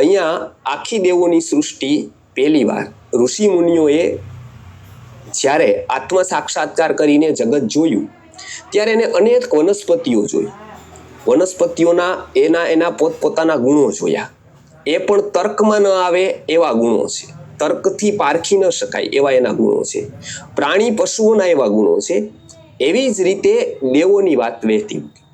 અહીંયા આખી દેવોની સૃષ્ટિ પહેલી વાર ઋષિ મુનિઓએ જ્યારે આત્મ સાક્ષાત્કાર કરીને જગત જોયું ત્યારે એને અનેક વનસ્પતિઓ જોઈ. વનસ્પતિઓના એના પોતપોતાના ગુણો જોયા. એ પણ તર્કમાં ન આવે એવા ગુણો છે, તર્કથી પારખી ન શકાય એવા એના ગુણો છે, પ્રાણી પશુઓના એવા ગુણો છે. એવી જ રીતે દેવોની વાત વહેતી મૂકી.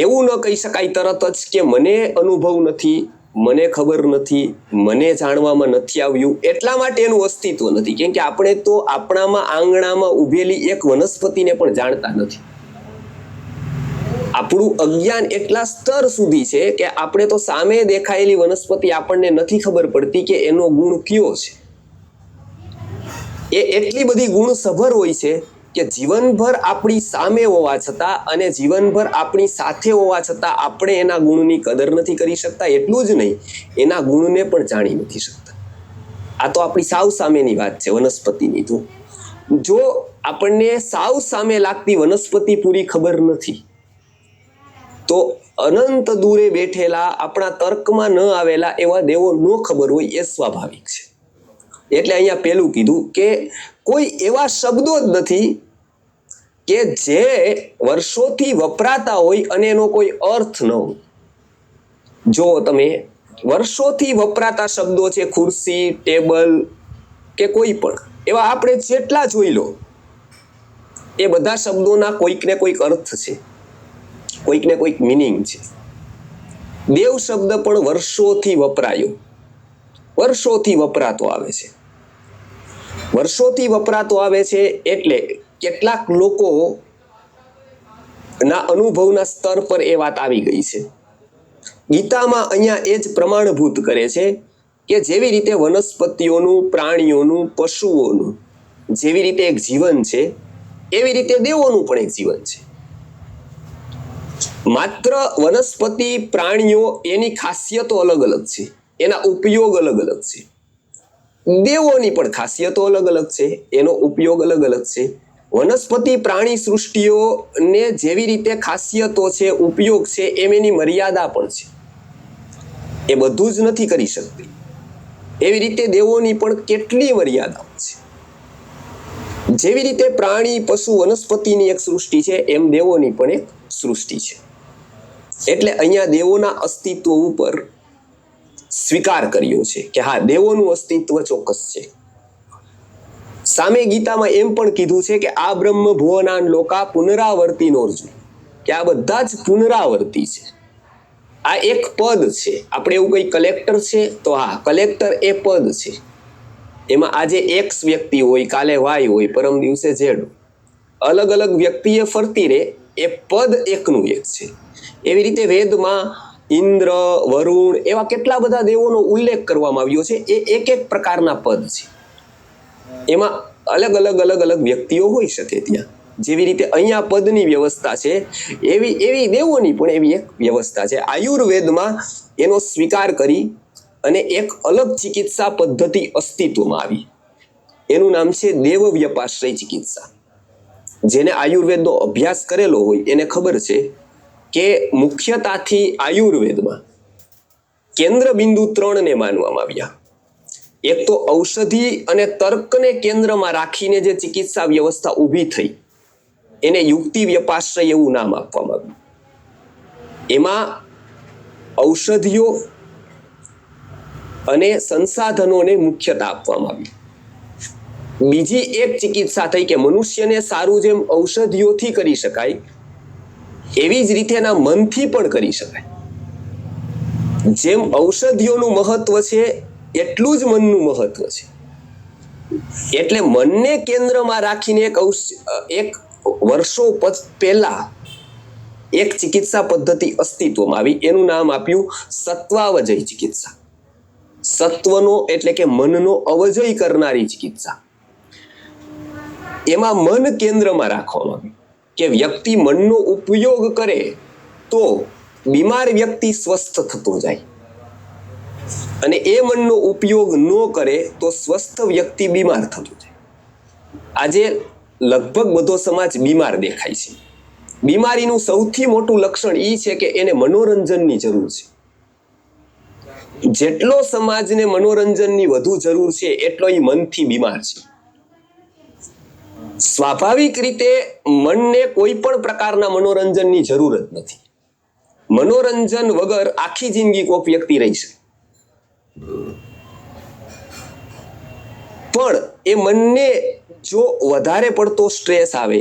એવું ન કહી શકાય તરત જ કે મને અનુભવ નથી, મને ખબર નથી, મને જાણવામાં નથી આવ્યું એટલા માટે એનું અસ્તિત્વ નથી. કેમ કે આપણે તો આપણામાં આંગણામાં ઉભેલી એક વનસ્પતિને પણ જાણતા નથી. આપણું અજ્ઞાન એટલા સ્તર સુધી છે કે આપણે તો સામે દેખાયેલી વનસ્પતિ આપણને નથી ખબર પડતી કે એનો ગુણ કયો છે. એ એટલી બધી ગુણસભર હોય છે કે જીવનભર આપણી સામે હોવા છતાં અને જીવનભર આપણી સાથે હોવા છતાં આપણે એના ગુણની કદર નથી કરી શકતા. એટલું જ નહીં, એના ગુણને પણ જાણી નથી શકતા. આ તો આપણી સાવ સામેની વાત છે વનસ્પતિની. તો જો આપણને સાવ સામે લાગતી વનસ્પતિ પૂરી ખબર નથી તો અનંત દૂરે બેઠેલા આપણા તર્કમાં ન આવેલા એવા દેવો ન ખબર હોય એ સ્વાભાવિક છે. એટલે અહીંયા પેલું કીધું કે કોઈ એવા શબ્દો જ નથી કે જે વર્ષોથી વપરાતા હોય અને એનો કોઈ અર્થ ન હોય. જો તમે વર્ષોથી વપરાતા શબ્દો છે, ખુરશી, ટેબલ કે કોઈ પણ એવા આપણે જેટલા જોઈ લો, એ બધા શબ્દોના કોઈક ને કોઈક અર્થ છે, કોઈક ને કોઈક મિનિંગ છે. દેવ શબ્દ પણ વર્ષોથી વપરાયો, વર્ષોથી વપરાતો આવે છે. વર્ષોથી વપરાતો આવે છે એટલે કેટલાક લોકો ના અનુભવના સ્તર પર એ વાત આવી ગઈ છે. ગીતામાં અહીંયા એ જ પ્રમાણભૂત કરે છે કે જેવી રીતે વનસ્પતિઓનું, પ્રાણીઓનું, પશુઓનું જેવી રીતે એક જીવન છે એવી રીતે દેવોનું પણ એક જીવન છે. માત્ર વનસ્પતિ, પ્રાણીઓ એની ખાસિયતો અલગ અલગ છે, એના ઉપયોગ અલગ અલગ છે. દેવોની પણ ખાસિયતો અલગ અલગ છે, એનો ઉપયોગ અલગ અલગ છે. વનસ્પતિ પ્રાણી સૃષ્ટિઓને જેવી રીતે ખાસિયતો છે, ઉપયોગ છે, એમ એની મર્યાદા પણ છે. એ બધું જ નથી કરી શકતી. એવી રીતે દેવોની પણ કેટલી મર્યાદાઓ છે. જેવી રીતે પ્રાણી, પશુ, વનસ્પતિની એક સૃષ્ટિ છે એમ દેવોની પણ એક સૃષ્ટિ છે. એટલે અહીંયા દેવોના અસ્તિત્વ ઉપર સ્વીકાર કર્યો છે કે હા, દેવોનું અસ્તિત્વ ચોક્કસ છે. સામે ગીતામાં એમ પણ કીધું છે કે આ બ્રહ્મ ભુવનાન લોકા પુનરાવર્તી નોર્જુન, કે આ બધા જ પુનરાવર્તી છે. આ એક પદ છે. આપણે એવું કઈ કલેક્ટર છે તો હા, કલેક્ટર એ પદ છે. એમાં આજે એક્સ વ્યક્તિ હોય, કાલે વાય હોય, પરમ દિવસે ઝેડ. અલગ અલગ વ્યક્તિએ ફરતી રહે, એ પદ એકનું એક છે. એવી રીતે વેદમાં ઇન્દ્ર, વરુણ એવા કેટલા બધા દેવોનો ઉલ્લેખ કરવામાં આવ્યો છે. એ એક એક પ્રકારના પદ છે. એમાં અલગ અલગ વ્યક્તિઓ હોઈ શકે ત્યાં. જેવી રીતે અહીંયા પદની વ્યવસ્થા છે એવી દેવોની પણ એવી એક વ્યવસ્થા છે. આયુર્વેદમાં એનો સ્વીકાર કરી અને એક અલગ ચિકિત્સા પદ્ધતિ અસ્તિત્વમાં આવી. એનું નામ છે દેવ વ્યપાશ્રય ચિકિત્સા. જેને આયુર્વેદનો અભ્યાસ કરેલો હોય એને ખબર છે કે મુખ્યતાથી આયુર્વેદમાં કેન્દ્ર બિંદુ 3 ને માનવામાં આવ્યા. એક તો ઔષધિ અને તર્કને કેન્દ્રમાં રાખીને જે ચિકિત્સા વ્યવસ્થા ઊભી થઈ એને યુક્તિ વ્યપાશ્રય એવું નામ આપવામાં આવ્યું. એમાં ઔષધિઓ અને સંસાધનોને મુખ્યતા આપવામાં આવી. બીજી એક ચિકિત્સા થઈ કે મનુષ્યને સારું જેમ ઔષધિઓથી કરી શકાય એવી જ રીતે એના મનથી પણ કરી શકાય. જેમ ઔષધિઓનું મહત્વ છે એટલું જ મનનું મહત્વ છે. એટલે મનને કેન્દ્રમાં રાખીને એક વર્ષો પહેલા એક ચિકિત્સા પદ્ધતિ અસ્તિત્વમાં આવી. એનું નામ આપ્યું સત્વાવજય ચિકિત્સા. સત્વનો એટલે કે મનનો અવજય કરનારી ચિકિત્સા. એમાં મન કેન્દ્રમાં રાખવામાં આવ્યું કે વ્યક્તિ મનનો ઉપયોગ કરે તો બીમાર વ્યક્તિ સ્વસ્થ થતો જાય અને એ મનનો ઉપયોગ ન કરે તો સ્વસ્થ વ્યક્તિ બીમાર થતો જાય. આજે લગભગ બધો સમાજ બીમાર દેખાય છે. બીમારીનું સૌથી મોટું લક્ષણ એ છે કે એને મનોરંજનની જરૂર છે. જેટલો સમાજને મનોરંજનની વધુ જરૂર છે એટલો એ મનથી બીમાર છે. સ્વાભાવિક રીતે મનને કોઈ પણ પ્રકારના મનોરંજનની જરૂર જ નથી. મનોરંજન વગર આખી જિંદગી કોઈક વ્યક્તિ રહી છે, પણ એ મનને જો વધારે પડતો સ્ટ્રેસ આવે,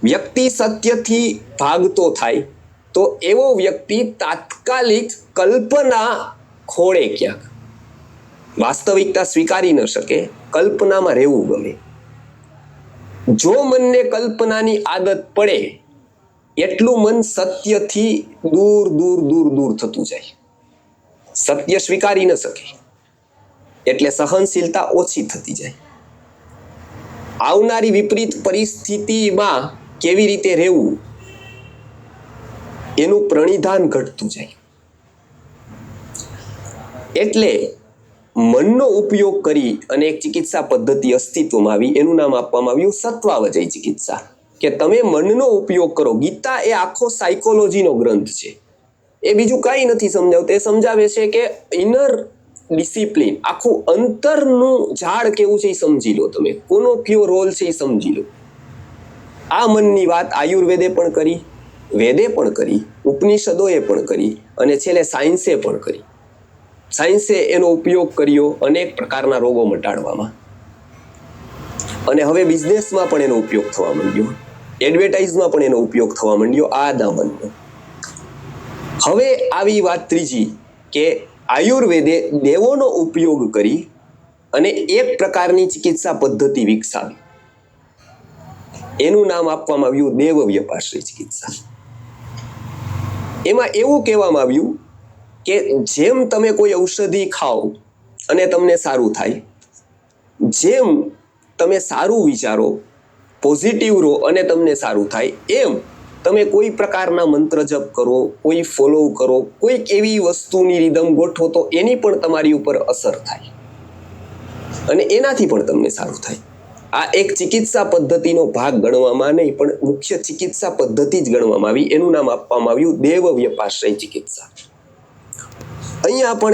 વ્યક્તિ સત્યથી ભાગતો થાય, તો એવો વ્યક્તિ તાત્કાલિક કલ્પના ખોળે ક્યાંક, વાસ્તવિકતા સ્વીકારી ન શકે, કલ્પનામાં રહેવું ગમે. જો મનને કલ્પનાની આદત પડે એટલું મન સત્યથી દૂર દૂર દૂર દૂર થતું જાય. સત્ય સ્વીકારી ન શકે એટલે સહનશીલતા ઓછી થતી જાય. આવનારી વિપરીત પરિસ્થિતિમાં કેવી રીતે રહેવું એનું પ્રણિધાન ઘટતું જાય. એટલે મનનો ઉપયોગ કરી અને એક ચિકિત્સા પદ્ધતિ અસ્તિત્વમાં આવી, એનું નામ આપવામાં આવ્યું સત્વાવજય ચિકિત્સા. કે તમે મનનો ઉપયોગ કરો. ગીતા એ આખો સાયકોલોજીનો ગ્રંથ છે. એ બીજું કાંઈ નથી સમજાવતું. એ સમજાવે છે કે ઇનર ડિસિપ્લિન, આખું અંતરનું ઝાડ કેવું છે એ સમજી લો. તમે કોનો કયો રોલ છે એ સમજી લો. આ મનની વાત આયુર્વેદે પણ કરી, વેદે પણ કરી, ઉપનિષદોએ પણ કરી અને છેલ્લે સાયન્સે પણ કરી. સાયન્સે એનો ઉપયોગ કર્યો અનેક પ્રકારના રોગો મટાડવામાં, અને હવે બિઝનેસમાં પણ એનો ઉપયોગ થવા માંડ્યો, એડવર્ટાઇઝમાં પણ એનો ઉપયોગ થવા માંડ્યો આ દામનનો. હવે આવી વાત ત્રીજી કે આયુર્વેદે દેવોનો ઉપયોગ કરી અને એક પ્રકારની ચિકિત્સા પદ્ધતિ વિકસાવી. એનું નામ આપવામાં આવ્યું દેવ વ્યપાશ્રય ચિકિત્સા. એમાં એવું કહેવામાં આવ્યું કે જેમ તમે કોઈ ઔષધિ ખાઓ અને તમને સારું થાય, જેમ તમે સારું વિચારો, પોઝિટિવ રહો અને તમને સારું થાય, એમ તમે કોઈ પ્રકારના મંત્ર જપ કરો, કોઈ ફોલો કરો, કોઈક એવી વસ્તુની રીધમ ગોઠવો તો એની પણ તમારી ઉપર અસર થાય અને એનાથી પણ તમને સારું થાય. આ એક ચિકિત્સા પદ્ધતિનો ભાગ ગણવામાં નહીં, પણ મુખ્ય ચિકિત્સા પદ્ધતિ જ ગણવામાં આવી. એનું નામ આપવામાં આવ્યું દેવ વ્યપાશ્રય ચિકિત્સા. અહીંયા પણ